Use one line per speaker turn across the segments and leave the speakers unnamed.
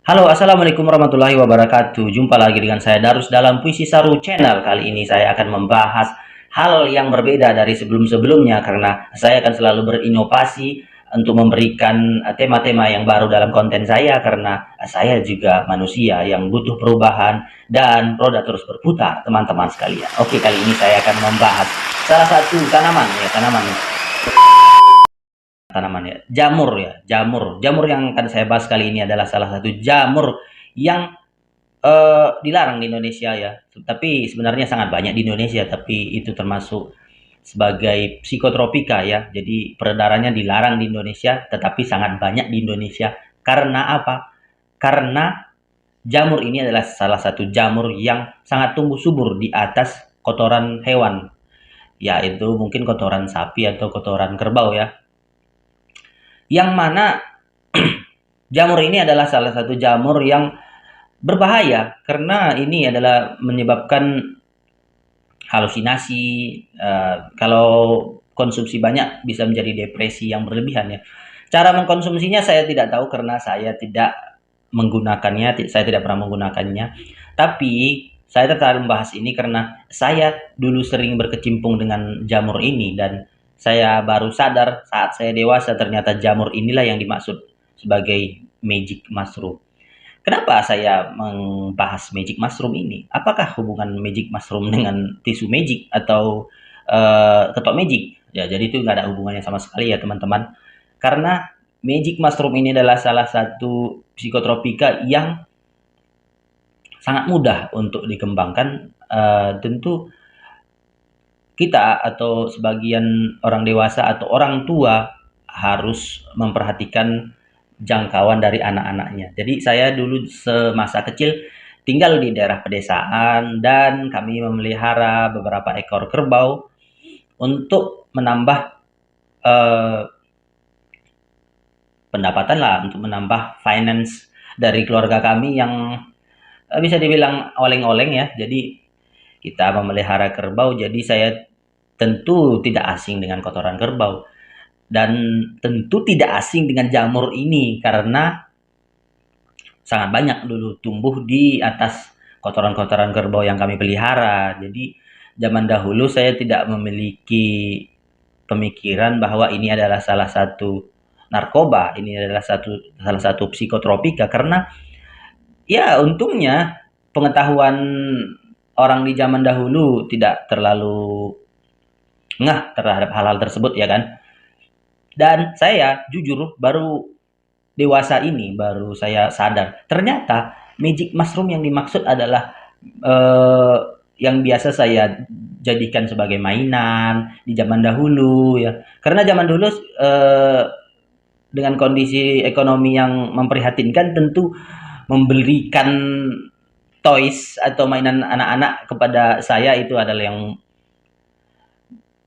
Halo, assalamualaikum warahmatullahi wabarakatuh. Jumpa lagi dengan saya Darus dalam Puisi Saru Channel. Kali ini saya akan membahas hal yang berbeda dari sebelum-sebelumnya karena saya akan selalu berinovasi untuk memberikan tema-tema yang baru dalam konten saya karena saya juga manusia yang butuh perubahan dan roda terus berputar, teman-teman sekalian. Oke, kali ini saya akan membahas salah satu tanaman ya, jamur yang akan saya bahas kali ini adalah salah satu jamur yang dilarang di Indonesia ya, tapi sebenarnya sangat banyak di Indonesia, tapi itu termasuk sebagai psikotropika ya, jadi peredarannya dilarang di Indonesia tetapi sangat banyak di Indonesia. Karena apa? Karena jamur ini adalah salah satu jamur yang sangat tumbuh subur di atas kotoran hewan, yaitu mungkin kotoran sapi atau kotoran kerbau ya, yang mana jamur ini adalah salah satu jamur yang berbahaya karena ini adalah menyebabkan halusinasi. Kalau konsumsi banyak bisa menjadi depresi yang berlebihan ya. Cara mengkonsumsinya saya tidak tahu karena saya tidak menggunakannya, saya tidak pernah menggunakannya. Tapi saya tertarik membahas ini karena saya dulu sering berkecimpung dengan jamur ini dan saya baru sadar saat saya dewasa ternyata jamur inilah yang dimaksud sebagai magic mushroom. Kenapa saya membahas magic mushroom ini? Apakah hubungan magic mushroom dengan tisu magic atau ketok magic? Ya, jadi itu nggak ada hubungannya sama sekali ya teman-teman. Karena magic mushroom ini adalah salah satu psikotropika yang sangat mudah untuk dikembangkan. Tentu kita atau sebagian orang dewasa atau orang tua harus memperhatikan jangkauan dari anak-anaknya. Jadi saya dulu semasa kecil tinggal di daerah pedesaan dan kami memelihara beberapa ekor kerbau untuk menambah eh, pendapatan lah, untuk menambah finance dari keluarga kami yang bisa dibilang oleng-oleng ya. Jadi kita memelihara kerbau, jadi saya tentu tidak asing dengan kotoran kerbau dan tentu tidak asing dengan jamur ini karena sangat banyak dulu tumbuh di atas kotoran-kotoran kerbau yang kami pelihara. Jadi zaman dahulu saya tidak memiliki pemikiran bahwa ini adalah salah satu narkoba, ini adalah salah satu psikotropika karena ya untungnya pengetahuan orang di zaman dahulu tidak terlalu ngeh terhadap hal-hal tersebut ya kan. Dan saya jujur baru dewasa ini baru saya sadar ternyata magic mushroom yang dimaksud adalah eh, yang biasa saya jadikan sebagai mainan di zaman dahulu ya. Karena zaman dulu dengan kondisi ekonomi yang memprihatinkan tentu memberikan toys atau mainan anak-anak kepada saya itu adalah yang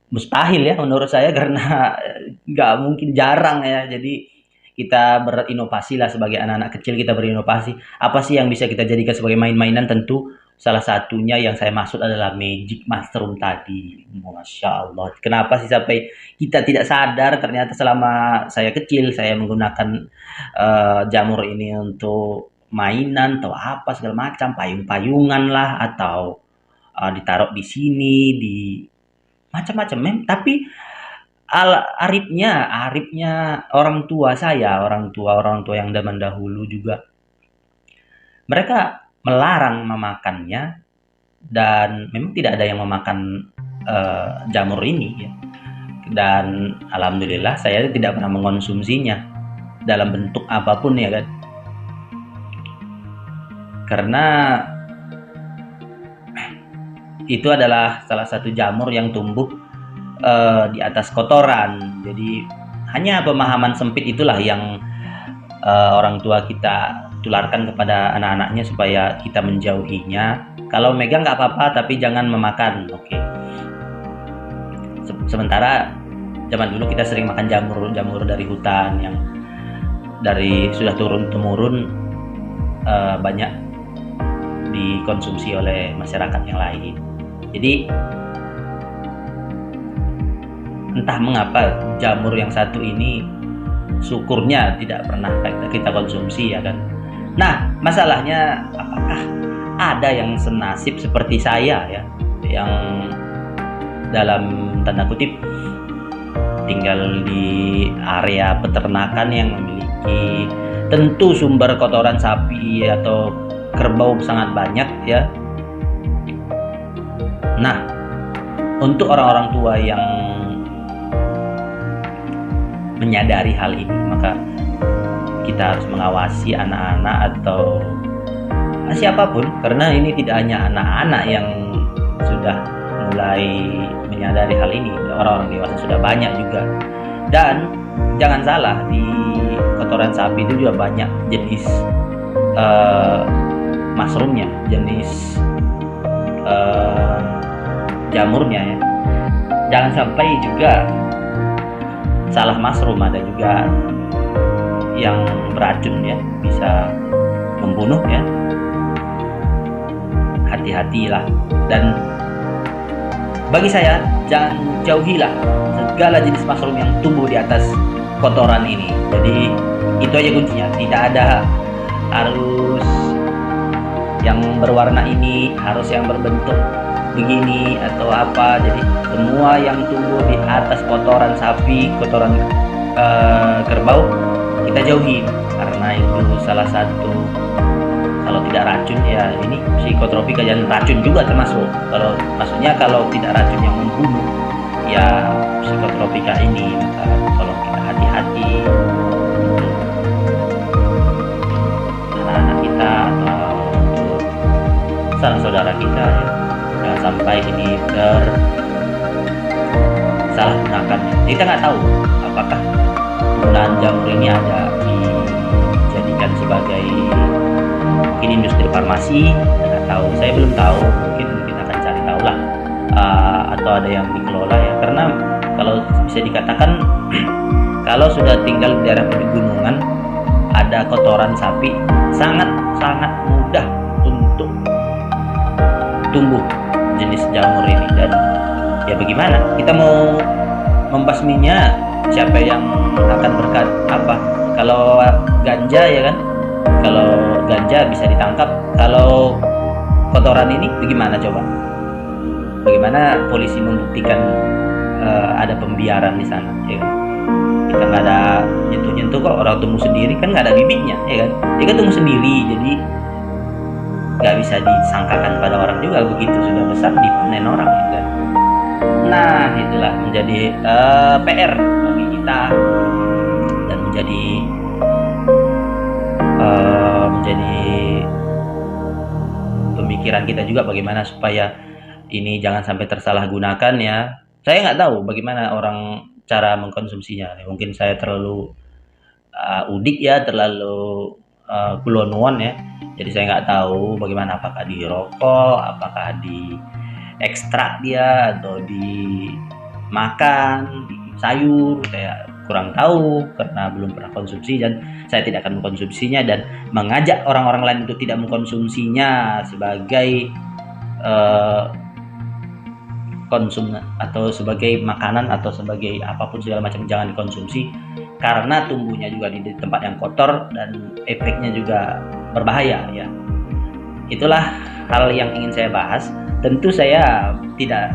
mustahil ya menurut saya karena nggak mungkin, jarang ya. Jadi kita berinovasi lah, sebagai anak-anak kecil kita berinovasi. Apa sih yang bisa kita jadikan sebagai main-mainan? Tentu salah satunya yang saya maksud adalah magic mushroom tadi. Masya Allah. Kenapa sih sampai kita tidak sadar ternyata selama saya kecil saya menggunakan jamur ini untuk mainan atau apa segala macam, payung-payungan lah atau ditaruh di sini di macam-macam tapi arifnya orang tua saya, orang tua yang zaman dahulu juga mereka melarang memakannya dan memang tidak ada yang memakan jamur ini ya. Dan alhamdulillah saya tidak pernah mengonsumsinya dalam bentuk apapun ya kan. Karena itu adalah salah satu jamur yang tumbuh di atas kotoran. Jadi hanya pemahaman sempit itulah yang orang tua kita tularkan kepada anak-anaknya supaya kita menjauhinya. Kalau megang nggak apa-apa, tapi jangan memakan. Oke. Sementara zaman dulu kita sering makan jamur dari hutan yang dari sudah turun temurun, banyak dikonsumsi oleh masyarakat yang lain. Jadi entah mengapa jamur yang satu ini syukurnya tidak pernah kita konsumsi ya kan. Nah, masalahnya apakah ada yang senasib seperti saya ya, yang dalam tanda kutip tinggal di area peternakan yang memiliki tentu sumber kotoran sapi atau kerbau sangat banyak ya. Nah, untuk orang-orang tua yang menyadari hal ini, maka kita harus mengawasi anak-anak atau siapapun, karena ini tidak hanya anak-anak yang sudah mulai menyadari hal ini, orang-orang dewasa sudah banyak juga. Dan jangan salah, di kotoran sapi itu juga banyak jenis mushroomnya, jenis jamurnya ya. Jangan sampai juga salah mushroom, ada juga yang beracun ya, bisa membunuh ya. Hati-hatilah. Dan bagi saya, jangan jauhilah segala jenis mushroom yang tumbuh di atas kotoran ini. Jadi itu aja kuncinya, tidak ada harus yang berwarna ini, harus yang berbentuk begini atau apa. Jadi semua yang tumbuh di atas kotoran sapi, kotoran kerbau, kita jauhi, karena itu salah satu, kalau tidak racun ya ini psikotropika, dan racun juga termasuk. Kalau maksudnya kalau tidak racun yang membunuh ya psikotropika ini, maka tolong kita hati-hati untuk anak-anak kita atau untuk sanak saudara kita ya. Jangan sampai ini tersalahgunakan. Kita nggak tahu apakah penggunaan jamur ini ada dijadikan sebagai mungkin industri farmasi, nggak tahu, saya belum tahu, mungkin kita akan cari tahu lah, atau ada yang dikelola ya. Karena kalau bisa dikatakan kalau sudah tinggal di daerah pegunungan, ada kotoran sapi, sangat mudah untuk tumbuh jenis jamur ini. Dan ya bagaimana kita mau membasminya, siapa yang akan berkat apa? Kalau ganja ya kan, kalau ganja bisa ditangkap, kalau kotoran ini bagaimana coba? Bagaimana polisi membuktikan ada pembiaran di sana ya kan? Kita nggak ada nyentuh kok, orang tumbuh sendiri kan, nggak ada bibitnya ya kan, dia kan tumbuh sendiri, jadi nggak bisa disangkakan pada orang juga begitu sudah besar dipanen orang ya kan. Nah, itulah menjadi PR bagi kita, dan menjadi pemikiran kita juga bagaimana supaya ini jangan sampai tersalahgunakan ya. Saya nggak tahu bagaimana orang cara mengkonsumsinya. Mungkin saya terlalu udik ya, terlalu kulonuan ya. Jadi saya nggak tahu bagaimana, apakah dirokok, apakah di ekstrak dia, atau dimakan, di sayur. Saya kurang tahu karena belum pernah konsumsi, dan saya tidak akan mengkonsumsinya dan mengajak orang-orang lain untuk tidak mengkonsumsinya sebagai konsum atau sebagai makanan atau sebagai apapun segala macam. Jangan dikonsumsi karena tumbuhnya juga di tempat yang kotor dan efeknya juga berbahaya ya. Itulah hal yang ingin saya bahas. Tentu saya tidak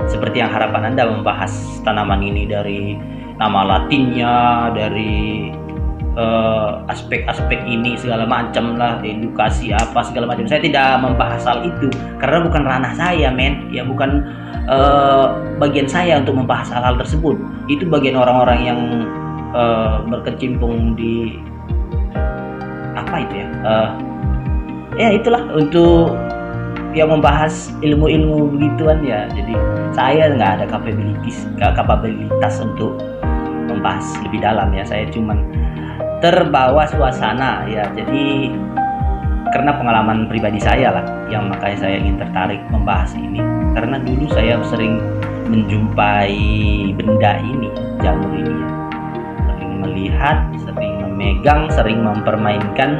seperti yang harapan Anda membahas tanaman ini dari nama latinnya, dari aspek-aspek ini segala macam lah, edukasi apa segala macam. Saya tidak membahas hal itu karena bukan ranah saya, men. Ya bukan bagian saya untuk membahas hal-hal tersebut. Itu bagian orang-orang yang berkecimpung di apa itu ya? Ya itulah untuk yang membahas ilmu-ilmu begituan ya. Jadi saya nggak ada kapabilitas untuk membahas lebih dalam ya. Saya cuman terbawa suasana ya. Jadi karena pengalaman pribadi saya lah yang makanya saya ingin tertarik membahas ini, karena dulu saya sering menjumpai benda ini, jamur ini ya. Sering melihat, sering memegang, sering mempermainkan,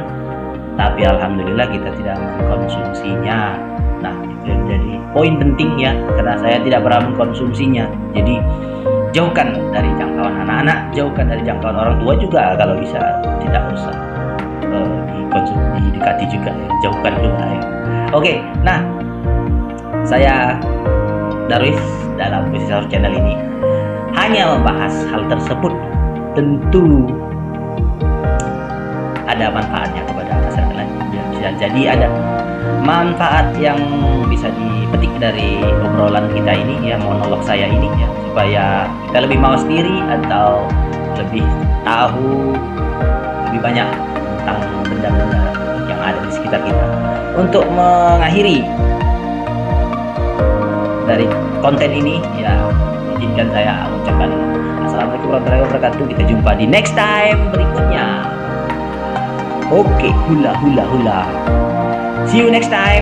tapi alhamdulillah kita tidak mengkonsumsinya. Nah, itu yang jadi poin penting ya, karena saya tidak pernah mengkonsumsinya. Jadi jauhkan dari jangkauan anak-anak, jauhkan dari jangkauan orang tua juga kalau bisa, tidak usah didekati juga ya, jauhkan dulu lah ya. Oke, nah saya Darwis dalam Visor Channel ini hanya membahas hal tersebut, tentu ada manfaatnya kepada masyarakat lain. Bisa jadi ada manfaat yang bisa dipetik dari obrolan kita ini ya, monolog saya ini ya, supaya kita lebih mawas diri atau lebih tahu lebih banyak tentang benda-benda yang ada di sekitar kita. Untuk mengakhiri dari konten ini ya, izinkan saya ucapkan assalamualaikum warahmatullahi wabarakatuh. Kita jumpa di next time berikutnya. Oke, hula hula hula. See you next time.